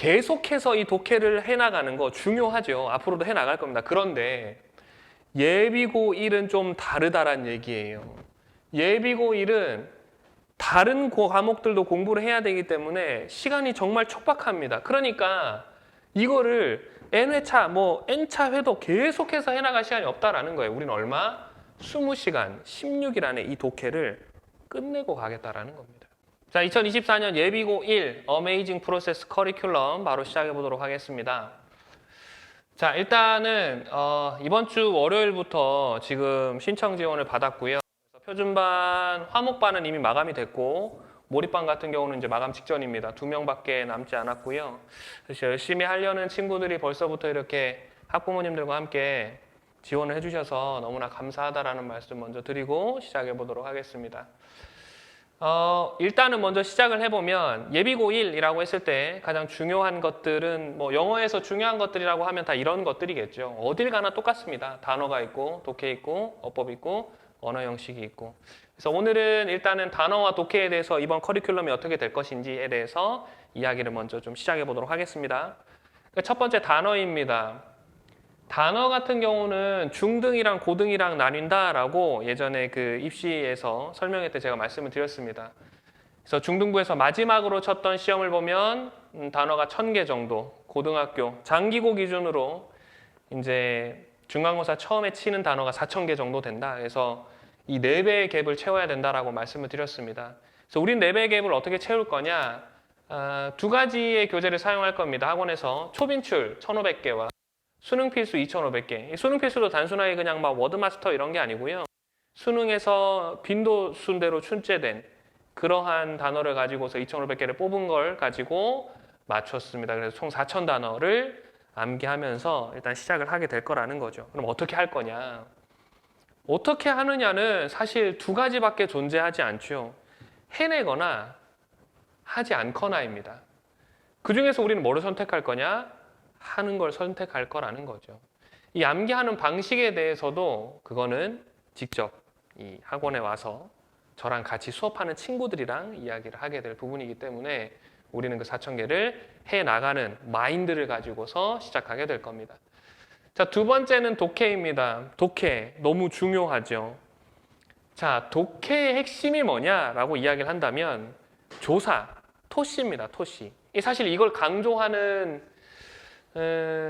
계속해서 이 독해를 해나가는 거 중요하죠. 앞으로도 해나갈 겁니다. 그런데 예비고 1은 좀 다르다란 얘기예요. 예비고 1은 다른 과목들도 공부를 해야 되기 때문에 시간이 정말 촉박합니다. 그러니까 이거를 N회차, N차 회도 계속해서 해나갈 시간이 없다라는 거예요. 우리는 얼마? 20시간, 16일 안에 이 독해를 끝내고 가겠다라는 겁니다. 자, 2024년 예비고 1 어메이징 프로세스 커리큘럼 바로 시작해 보도록 하겠습니다. 자, 일단은 이번 주 월요일부터 지금 신청 지원을 받았고요. 그래서 표준반, 화목반은 이미 마감이 됐고 몰입반 같은 경우는 이제 마감 직전입니다. 2명밖에 남지 않았고요. 그래서 열심히 하려는 친구들이 벌써부터 이렇게 학부모님들과 함께 지원을 해주셔서 너무나 감사하다라는 말씀 먼저 드리고 시작해 보도록 하겠습니다. 일단은 먼저 시작을 해보면 예비고 1이라고 했을 때 가장 중요한 것들은 영어에서 중요한 것들이라고 하면 다 이런 것들이겠죠. 어딜 가나 똑같습니다. 단어가 있고 독해 있고 어법 있고 언어 형식이 있고. 그래서 오늘은 일단은 단어와 독해에 대해서 이번 커리큘럼이 어떻게 될 것인지에 대해서 이야기를 먼저 좀 시작해 보도록 하겠습니다. 첫 번째 단어입니다. 단어 같은 경우는 중등이랑 고등이랑 나뉜다라고 예전에 그 입시에서 설명회 때 제가 말씀을 드렸습니다. 그래서 중등부에서 마지막으로 쳤던 시험을 보면 단어가 1000개 정도, 고등학교 장기고 기준으로 이제 중간고사 처음에 치는 단어가 4000개 정도 된다. 그래서 이 4배의 갭을 채워야 된다라고 말씀을 드렸습니다. 그래서 우린 4배의 갭을 어떻게 채울 거냐? 2가지의 교재를 사용할 겁니다. 학원에서 초빈출 1500개와 수능 필수 2500개. 수능 필수도 단순하게 그냥 막 워드마스터 이런 게 아니고요. 수능에서 빈도 순대로 출제된 그러한 단어를 가지고서 2500개를 뽑은 걸 가지고 맞췄습니다. 그래서 총 4000단어를 암기하면서 일단 시작을 하게 될 거라는 거죠. 그럼 어떻게 할 거냐? 어떻게 하느냐는 사실 2가지밖에 존재하지 않죠. 해내거나 하지 않거나입니다. 그 중에서 우리는 뭐를 선택할 거냐? 하는 걸 선택할 거라는 거죠. 이 암기하는 방식에 대해서도 그거는 직접 이 학원에 와서 저랑 같이 수업하는 친구들이랑 이야기를 하게 될 부분이기 때문에 우리는 그 4000개를 해나가는 마인드를 가지고서 시작하게 될 겁니다. 자, 2번째는 독해입니다. 독해 너무 중요하죠. 자, 독해의 핵심이 뭐냐라고 이야기를 한다면 조사, 토시입니다. 토시. 사실 이걸 강조하는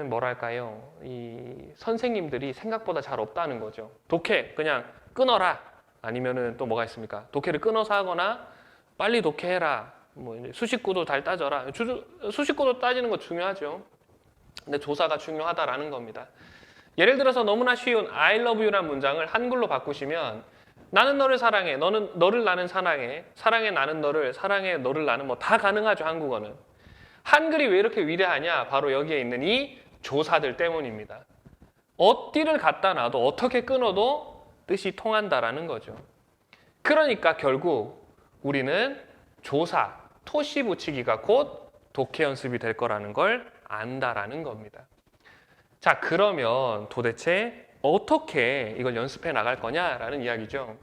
뭐랄까요? 이 선생님들이 생각보다 잘 없다는 거죠. 독해 그냥 끊어라. 아니면은 또 뭐가 있습니까? 독해를 끊어서 하거나 빨리 독해해라. 수식구도 잘 따져라. 수식구도 따지는 거 중요하죠. 근데 조사가 중요하다라는 겁니다. 예를 들어서 너무나 쉬운 I love you라는 문장을 한글로 바꾸시면 나는 너를 사랑해, 너는 너를 나는 사랑해, 사랑해 나는 너를, 사랑해 너를 나는 다 가능하죠. 한국어는. 한글이 왜 이렇게 위대하냐? 바로 여기에 있는 이 조사들 때문입니다. 어디를 갖다 놔도 어떻게 끊어도 뜻이 통한다라는 거죠. 그러니까 결국 우리는 조사, 토시 붙이기가 곧 독해 연습이 될 거라는 걸 안다라는 겁니다. 자, 그러면 도대체 어떻게 이걸 연습해 나갈 거냐라는 이야기죠.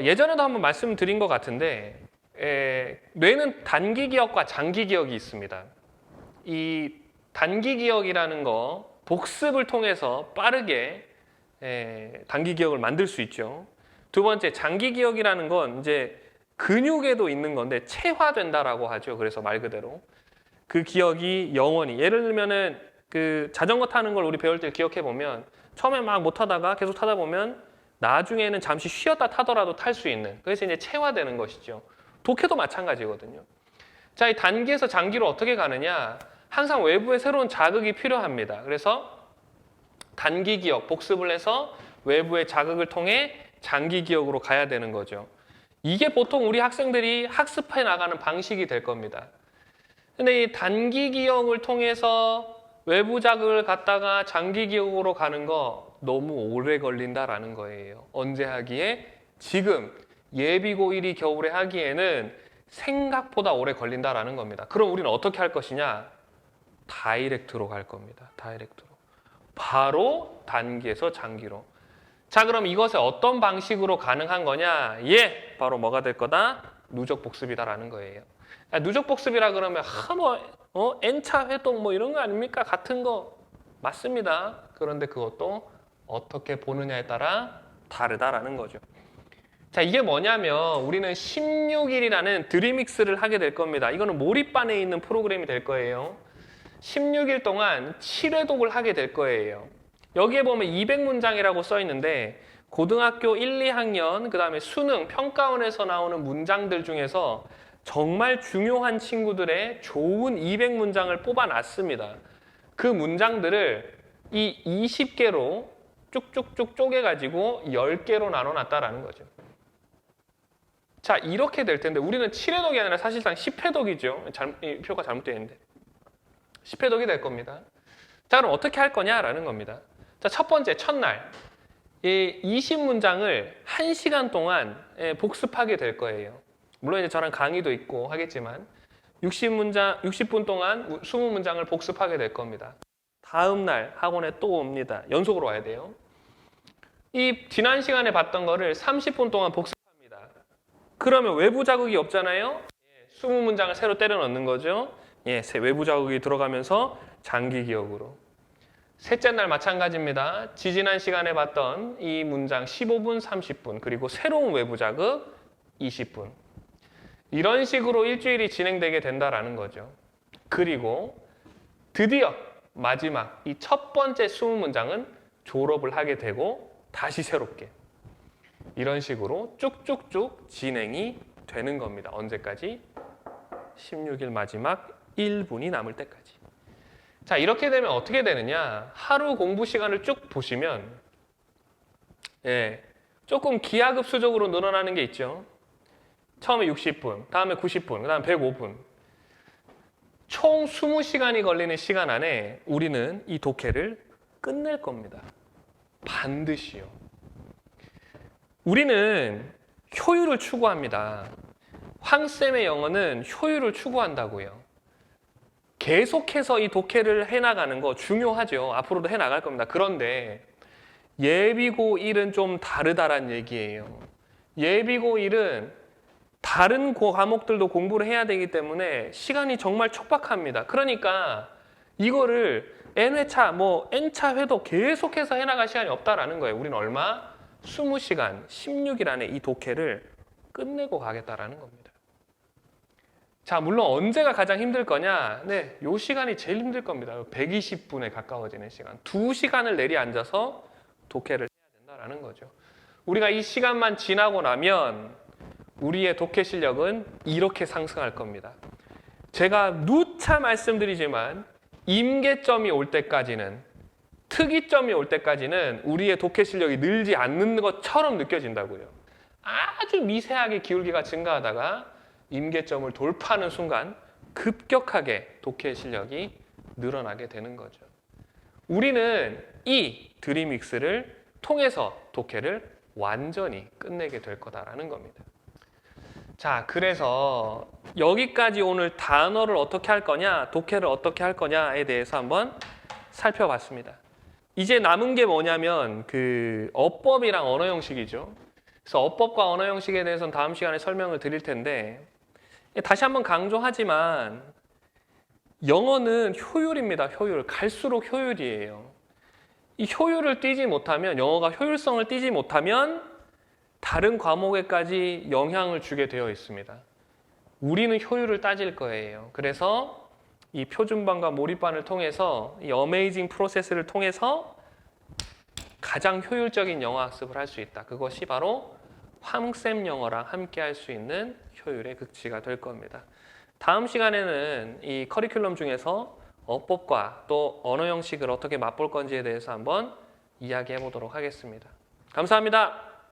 예전에도 한번 말씀드린 것 같은데 뇌는 단기 기억과 장기 기억이 있습니다. 이 단기 기억이라는 거 복습을 통해서 빠르게 단기 기억을 만들 수 있죠. 2번째 장기 기억이라는 건 이제 근육에도 있는 건데 체화된다라고 하죠. 그래서 말 그대로 그 기억이 영원히 예를 들면은 그 자전거 타는 걸 우리 배울 때 기억해 보면 처음에 막 못 타다가 계속 타다 보면 나중에는 잠시 쉬었다 타더라도 탈 수 있는 그래서 이제 체화되는 것이죠. 독해도 마찬가지거든요. 자, 이 단기에서 장기로 어떻게 가느냐? 항상 외부의 새로운 자극이 필요합니다. 그래서 단기 기억, 복습을 해서 외부의 자극을 통해 장기 기억으로 가야 되는 거죠. 이게 보통 우리 학생들이 학습해 나가는 방식이 될 겁니다. 근데 이 단기 기억을 통해서 외부 자극을 갖다가 장기 기억으로 가는 거 너무 오래 걸린다라는 거예요. 언제 하기에? 지금 예비고 1이 겨울에 하기에는 생각보다 오래 걸린다라는 겁니다. 그럼 우리는 어떻게 할 것이냐? 다이렉트로 갈 겁니다. 다이렉트로. 바로 단기에서 장기로. 자, 그럼 이것에 어떤 방식으로 가능한 거냐? 바로 뭐가 될 거다? 누적 복습이다라는 거예요. 누적 복습이라 그러면 n차 회독 뭐 이런 거 아닙니까? 같은 거 맞습니다. 그런데 그것도 어떻게 보느냐에 따라 다르다라는 거죠. 자, 이게 뭐냐면 우리는 16일이라는 드림믹스를 하게 될 겁니다. 이거는 몰입반에 있는 프로그램이 될 거예요. 16일 동안 7회독을 하게 될 거예요. 여기에 보면 200문장이라고 써 있는데 고등학교 1, 2학년, 그 다음에 수능, 평가원에서 나오는 문장들 중에서 정말 중요한 친구들의 좋은 200문장을 뽑아놨습니다. 그 문장들을 이 20개로 쭉쭉쭉 쪼개가지고 10개로 나눠놨다라는 거죠. 자, 이렇게 될 텐데 우리는 7회독이 아니라 사실상 10회독이죠. 이 표가 잘못되어 있는데 10회독이 될 겁니다. 자, 그럼 어떻게 할 거냐라는 겁니다. 자, 첫 번째, 첫날 이 20문장을 1시간 동안 복습하게 될 거예요. 물론 이제 저랑 강의도 있고 하겠지만 60분 동안 20문장을 복습하게 될 겁니다. 다음 날 학원에 또 옵니다. 연속으로 와야 돼요. 이 지난 시간에 봤던 거를 30분 동안 복습합니다. 그러면 외부 자극이 없잖아요. 20문장을 새로 때려 넣는 거죠. 외부 자극이 들어가면서 장기 기억으로. 셋째 날 마찬가지입니다. 지지난 시간에 봤던 이 문장 15분, 30분, 그리고 새로운 외부 자극 20분. 이런 식으로 일주일이 진행되게 된다라는 거죠. 그리고 드디어 마지막 이 첫 번째 20문장은 졸업을 하게 되고 다시 새롭게 이런 식으로 쭉쭉쭉 진행이 되는 겁니다. 언제까지? 16일 마지막 1분이 남을 때까지. 자, 이렇게 되면 어떻게 되느냐? 하루 공부 시간을 쭉 보시면 조금 기하급수적으로 늘어나는 게 있죠. 처음에 60분, 다음에 90분, 그 다음에 105분. 총 20시간이 걸리는 시간 안에 우리는 이 독해를 끝낼 겁니다. 반드시요. 우리는 효율을 추구합니다. 황쌤의 영어는 효율을 추구한다고요. 계속해서 이 독해를 해나가는 거 중요하죠. 앞으로도 해나갈 겁니다. 그런데 예비고 1은 좀 다르다란 얘기예요. 예비고 1은 다른 과목들도 공부를 해야 되기 때문에 시간이 정말 촉박합니다. 그러니까 이거를 N회차, N차 회도 계속해서 해나갈 시간이 없다라는 거예요. 우리는 얼마? 20시간, 16일 안에 이 독해를 끝내고 가겠다라는 겁니다. 자, 물론 언제가 가장 힘들 거냐? 요 시간이 제일 힘들 겁니다. 120분에 가까워지는 시간. 2시간을 내리앉아서 독해를 해야 된다라는 거죠. 우리가 이 시간만 지나고 나면 우리의 독해 실력은 이렇게 상승할 겁니다. 제가 누차 말씀드리지만 임계점이 올 때까지는, 특이점이 올 때까지는 우리의 독해 실력이 늘지 않는 것처럼 느껴진다고요. 아주 미세하게 기울기가 증가하다가 임계점을 돌파하는 순간 급격하게 독해 실력이 늘어나게 되는 거죠. 우리는 이 드림믹스를 통해서 독해를 완전히 끝내게 될 거다라는 겁니다. 자, 그래서 여기까지 오늘 단어를 어떻게 할 거냐, 독해를 어떻게 할 거냐에 대해서 한번 살펴봤습니다. 이제 남은 게 뭐냐면 그 어법이랑 언어 형식이죠. 그래서 어법과 언어 형식에 대해서는 다음 시간에 설명을 드릴 텐데 다시 한번 강조하지만 영어는 효율입니다. 효율. 갈수록 효율이에요. 이 효율을 띄지 못하면, 영어가 효율성을 띄지 못하면 다른 과목에까지 영향을 주게 되어 있습니다. 우리는 효율을 따질 거예요. 그래서 이 표준반과 몰입반을 통해서 이 어메이징 프로세스를 통해서 가장 효율적인 영어 학습을 할 수 있다. 그것이 바로 황쌤 영어랑 함께 할 수 있는 효율의 극치가 될 겁니다. 다음 시간에는 이 커리큘럼 중에서 어법과 또 언어 형식을 어떻게 맛볼 건지에 대해서 한번 이야기해 보도록 하겠습니다. 감사합니다.